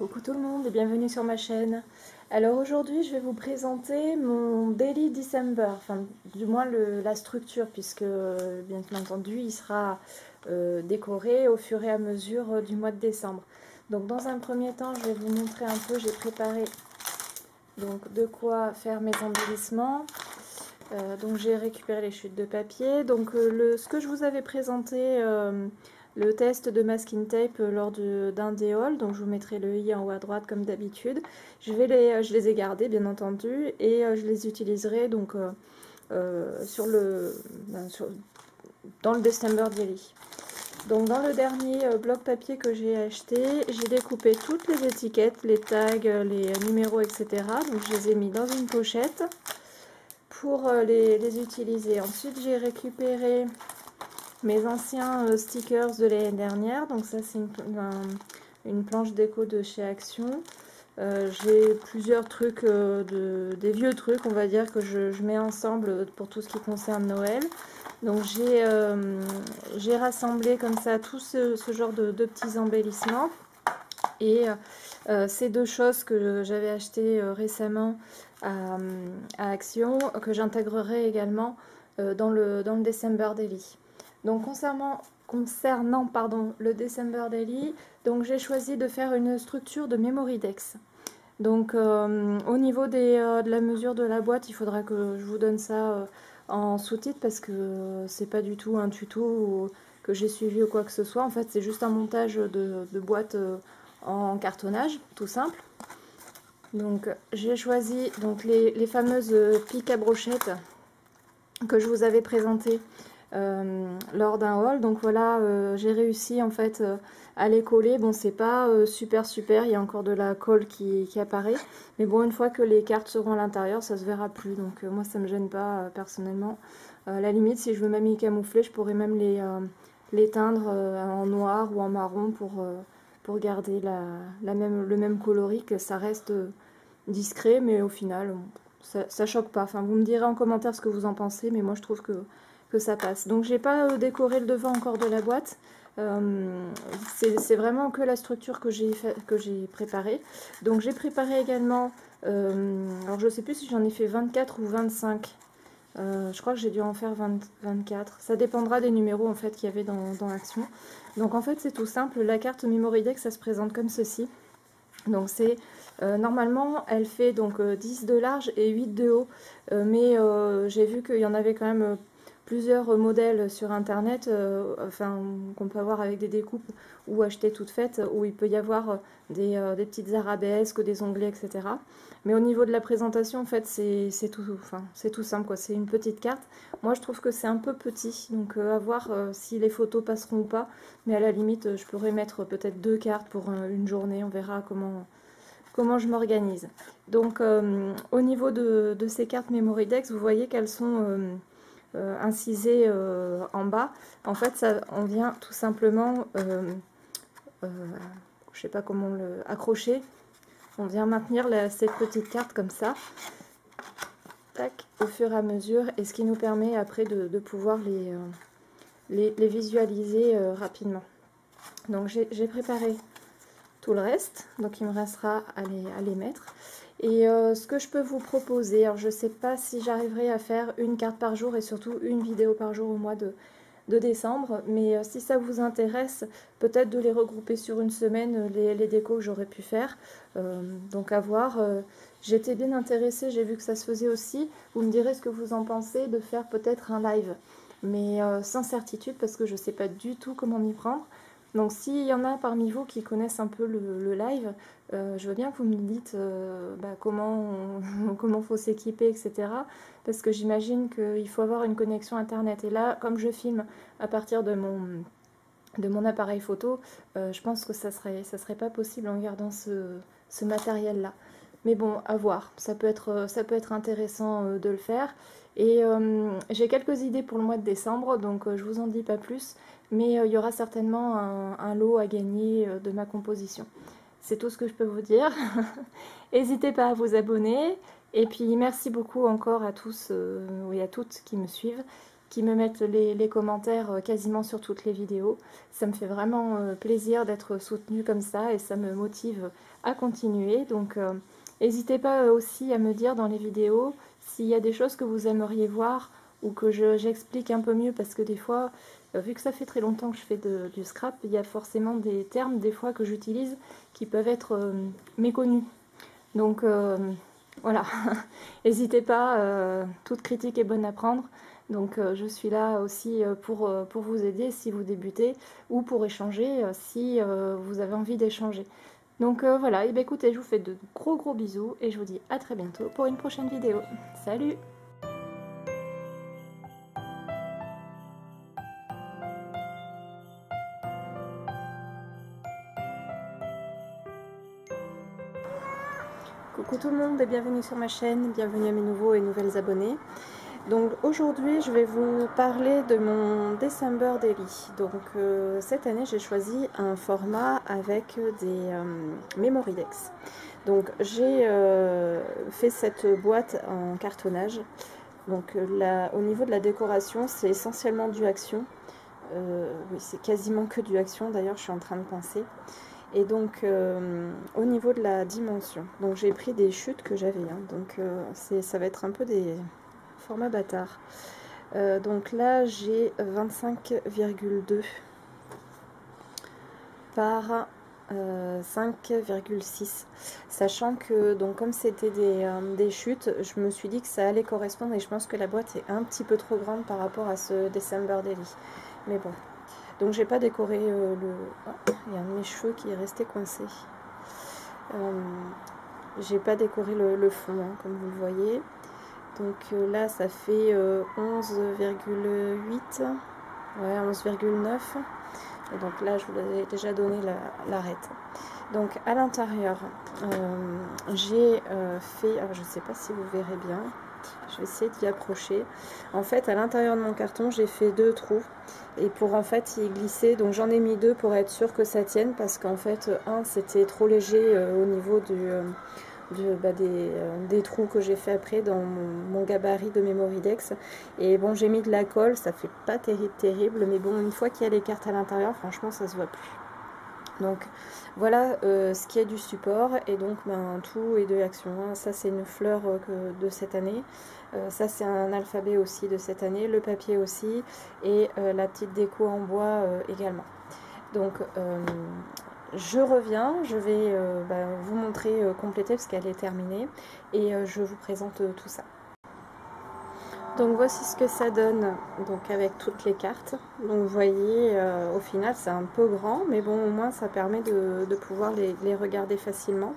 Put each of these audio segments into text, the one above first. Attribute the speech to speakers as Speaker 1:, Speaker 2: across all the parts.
Speaker 1: Coucou tout le monde et bienvenue sur ma chaîne. Alors aujourd'hui je vais vous présenter mon Daily December, enfin du moins la structure puisque bien entendu il sera décoré au fur et à mesure du mois de décembre. Donc dans un premier temps je vais vous montrer un peu, j'ai préparé donc de quoi faire mes embellissements. Donc j'ai récupéré les chutes de papier. Donc ce que je vous avais présenté, le test de masking tape lors d'un des hauls, donc je vous mettrai le i en haut à droite comme d'habitude. Je les ai gardés bien entendu et je les utiliserai donc dans le December Daily. Donc dans le dernier bloc papier que j'ai acheté, j'ai découpé toutes les étiquettes, les tags, les numéros, etc. Donc je les ai mis dans une pochette pour les utiliser. Ensuite j'ai récupéré mes anciens stickers de l'année dernière, donc ça c'est une planche déco de chez Action. J'ai plusieurs trucs, des vieux trucs on va dire que je mets ensemble pour tout ce qui concerne Noël. Donc j'ai rassemblé comme ça tout ce genre de petits embellissements. Et ces deux choses que j'avais achetées récemment à Action, que j'intégrerai également dans le December Daily. Donc concernant le December Daily, donc j'ai choisi de faire une structure de Memory Dex. Donc au niveau de la mesure de la boîte, il faudra que je vous donne ça en sous-titre parce que c'est pas du tout un tuto que j'ai suivi ou quoi que ce soit. En fait, c'est juste un montage de boîte en cartonnage, tout simple. Donc j'ai choisi donc les fameuses piques à brochettes que je vous avais présentées lors d'un haul. Donc voilà, j'ai réussi en fait à les coller. Bon, c'est pas super, il y a encore de la colle qui apparaît. Mais bon, une fois que les cartes seront à l'intérieur, ça se verra plus. Donc moi, ça me gêne pas personnellement. À la limite, si je veux même y camoufler, je pourrais même les teindre en noir ou en marron pour garder le même coloris, que ça reste discret, mais au final, ça choque pas. Enfin, vous me direz en commentaire ce que vous en pensez, mais moi je trouve que ça passe. Donc j'ai pas décoré le devant encore de la boîte. C'est vraiment que la structure que j'ai préparée. Donc j'ai préparé également, alors je sais plus si j'en ai fait 24 ou 25. Je crois que j'ai dû en faire 24. Ça dépendra des numéros en fait qu'il y avait dans Action. Donc en fait c'est tout simple. La carte Memory Deck, ça se présente comme ceci. Donc c'est normalement elle fait donc 10 de large et 8 de haut, mais j'ai vu qu'il y en avait quand même plusieurs modèles sur internet, enfin qu'on peut avoir avec des découpes ou acheter toutes faites, où il peut y avoir des petites arabesques, des onglets, etc. Mais au niveau de la présentation, en fait, c'est tout simple, quoi. C'est une petite carte. Moi, je trouve que c'est un peu petit, donc à voir si les photos passeront ou pas. Mais à la limite, je pourrais mettre peut-être 2 cartes pour une journée. On verra comment je m'organise. Donc, au niveau de ces cartes Memory Dex, vous voyez qu'elles sont incisées en bas. En fait, on vient tout simplement, je sais pas comment accrocher. On vient maintenir cette petite carte comme ça, tac, au fur et à mesure, et ce qui nous permet après de pouvoir les visualiser rapidement. Donc j'ai préparé tout le reste, donc il me restera à les mettre. Et ce que je peux vous proposer, alors je ne sais pas si j'arriverai à faire une carte par jour et surtout une vidéo par jour au mois de décembre, mais si ça vous intéresse, peut-être de les regrouper sur une semaine, les décos que j'aurais pu faire. Donc à voir. J'étais bien intéressée, j'ai vu que ça se faisait aussi. Vous me direz ce que vous en pensez de faire peut-être un live, mais sans certitude parce que je ne sais pas du tout comment m'y prendre. Donc s'il y en a parmi vous qui connaissent un peu le live, je veux bien que vous me dites comment faut s'équiper, etc. Parce que j'imagine qu'il faut avoir une connexion internet. Et là, comme je filme à partir de mon appareil photo, je pense que ça serait pas possible en gardant ce matériel-là. Mais bon, à voir. Ça peut être intéressant de le faire. Et j'ai quelques idées pour le mois de décembre, donc je vous en dis pas plus. Mais il y aura certainement un lot à gagner de ma composition. C'est tout ce que je peux vous dire. N'hésitez pas à vous abonner. Et puis merci beaucoup encore à tous et à toutes qui me suivent, qui me mettent les commentaires quasiment sur toutes les vidéos. Ça me fait vraiment plaisir d'être soutenue comme ça et ça me motive à continuer. Donc n'hésitez pas aussi à me dire dans les vidéos s'il y a des choses que vous aimeriez voir ou que j'explique un peu mieux, parce que des fois, vu que ça fait très longtemps que je fais du scrap, il y a forcément des termes des fois que j'utilise qui peuvent être méconnus. Donc voilà, n'hésitez pas, toute critique est bonne à prendre. Donc je suis là aussi pour vous aider si vous débutez, ou pour échanger si vous avez envie d'échanger. Donc voilà, et bien écoutez, je vous fais de gros bisous et je vous dis à très bientôt pour une prochaine vidéo. Salut! Coucou tout le monde et bienvenue sur ma chaîne, bienvenue à mes nouveaux et nouvelles abonnés. Donc aujourd'hui je vais vous parler de mon December Daily. Donc cette année j'ai choisi un format avec des Memorydex. Donc j'ai fait cette boîte en cartonnage. Donc au niveau de la décoration c'est essentiellement du Action. Oui, c'est quasiment que du Action, d'ailleurs je suis en train de penser. Et donc au niveau de la dimension, donc j'ai pris des chutes que j'avais, hein, donc ça va être un peu des formats bâtards. Donc là j'ai 25,2 par 5,6, sachant que donc comme c'était des chutes, je me suis dit que ça allait correspondre, et je pense que la boîte est un petit peu trop grande par rapport à ce December Daily, mais bon. Donc j'ai pas décoré il y a un de mes cheveux qui est resté coincé. J'ai pas décoré le fond, hein, comme vous le voyez. Donc là ça fait 11,8, ouais, 11,9. Et donc là je vous ai déjà donné l'arête. Donc à l'intérieur j'ai fait, alors je sais pas si vous verrez bien, je vais essayer d'y approcher. En fait à l'intérieur de mon carton j'ai fait 2 trous, et pour en fait y glisser, donc j'en ai mis 2 pour être sûr que ça tienne, parce qu'en fait un c'était trop léger au niveau des trous que j'ai fait après dans mon gabarit de Memorydex. Et bon, j'ai mis de la colle, ça fait pas terrible, mais bon, une fois qu'il y a les cartes à l'intérieur, franchement ça se voit plus. Donc voilà ce qui est du support, et donc tout est de Action. Ça c'est une fleur de cette année, ça c'est un alphabet aussi de cette année, le papier aussi, et la petite déco en bois également. Donc je reviens, je vais vous montrer compléter parce qu'elle est terminée, et je vous présente tout ça. Donc voici ce que ça donne, donc avec toutes les cartes. Donc vous voyez, au final c'est un peu grand, mais bon, au moins ça permet de pouvoir les regarder facilement.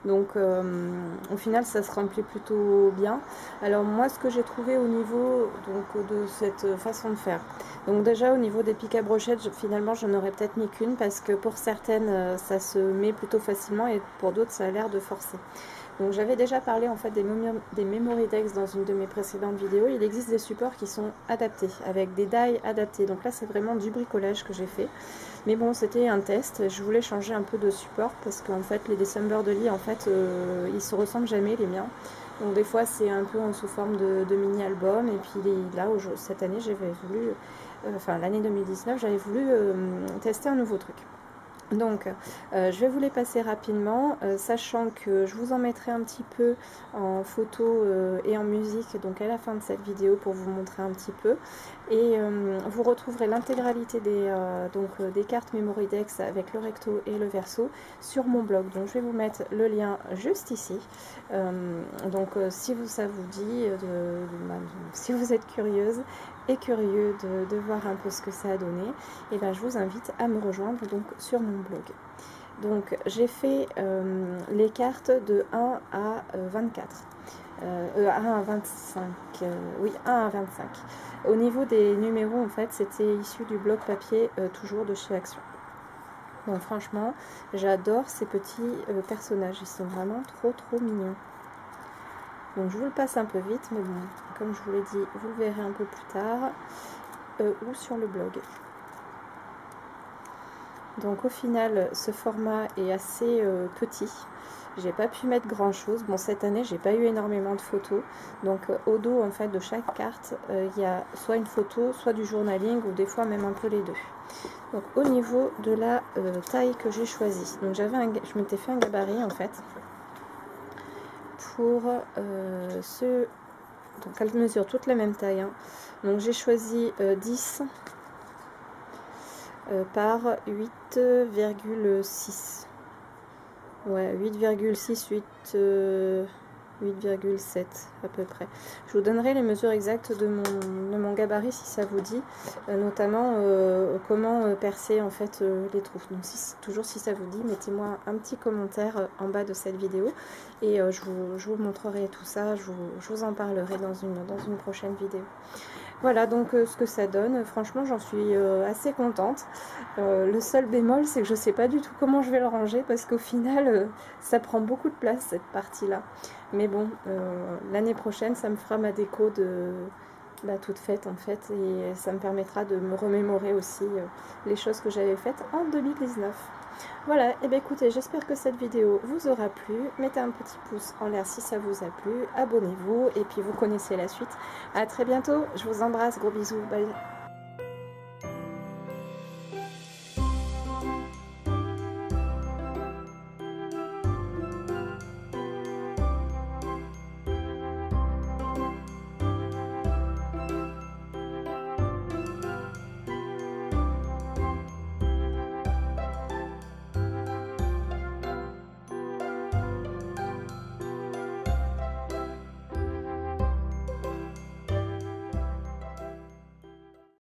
Speaker 1: Donc au final ça se remplit plutôt bien. Alors moi ce que j'ai trouvé au niveau donc, de cette façon de faire, donc déjà au niveau des pics à brochettes, finalement j'en aurais peut-être mis qu'une, parce que pour certaines ça se met plutôt facilement, et pour d'autres ça a l'air de forcer. Donc j'avais déjà parlé en fait des Memorydex dans une de mes précédentes vidéos. Il existe des supports qui sont adaptés, avec des die adaptés. Donc là c'est vraiment du bricolage que j'ai fait. Mais bon, c'était un test, je voulais changer un peu de support, parce qu'en fait les December Daily, en fait ils se ressemblent jamais, les miens. Donc des fois c'est un peu sous forme de mini album, et puis là cette année j'avais voulu, enfin l'année 2019, j'avais voulu tester un nouveau truc. Donc je vais vous les passer rapidement, sachant que je vous en mettrai un petit peu en photo et en musique, donc à la fin de cette vidéo, pour vous montrer un petit peu. Et vous retrouverez l'intégralité des cartes Memorydex avec le recto et le verso sur mon blog. Donc je vais vous mettre le lien juste ici. Si ça vous dit, si vous êtes curieuse et curieux de voir un peu ce que ça a donné, et ben je vous invite à me rejoindre donc sur mon blog. Donc j'ai fait les cartes de 1 à 24, 1 à 25, oui 1 à 25. Au niveau des numéros, en fait c'était issu du bloc papier toujours de chez Action. Donc franchement j'adore ces petits personnages, ils sont vraiment trop mignons. Donc je vous le passe un peu vite, mais bon, comme je vous l'ai dit, vous le verrez un peu plus tard ou sur le blog. Donc au final, ce format est assez petit. J'ai pas pu mettre grand chose. Bon, cette année j'ai pas eu énormément de photos, donc au dos en fait de chaque carte il y a soit une photo, soit du journaling, ou des fois même un peu les deux. Donc au niveau de la taille que j'ai choisie, donc je m'étais fait un gabarit en fait pour ce. Donc elles mesurent toutes la même taille, hein. Donc j'ai choisi 10 par 8,6. Ouais, 8,6, 8,7 à peu près. Je vous donnerai les mesures exactes de mon gabarit si ça vous dit, notamment comment percer en fait les trous. Donc toujours si ça vous dit, mettez-moi un petit commentaire en bas de cette vidéo et je vous montrerai tout ça, je vous en parlerai dans une prochaine vidéo. Voilà donc ce que ça donne. Franchement j'en suis assez contente. Le seul bémol c'est que je sais pas du tout comment je vais le ranger, parce qu'au final ça prend beaucoup de place cette partie là. Mais bon, l'année prochaine ça me fera ma déco de toute faite en fait, et ça me permettra de me remémorer aussi les choses que j'avais faites en 2019. Voilà, et bien écoutez, j'espère que cette vidéo vous aura plu. Mettez un petit pouce en l'air si ça vous a plu, abonnez-vous, et puis vous connaissez la suite. À très bientôt, je vous embrasse, gros bisous, bye.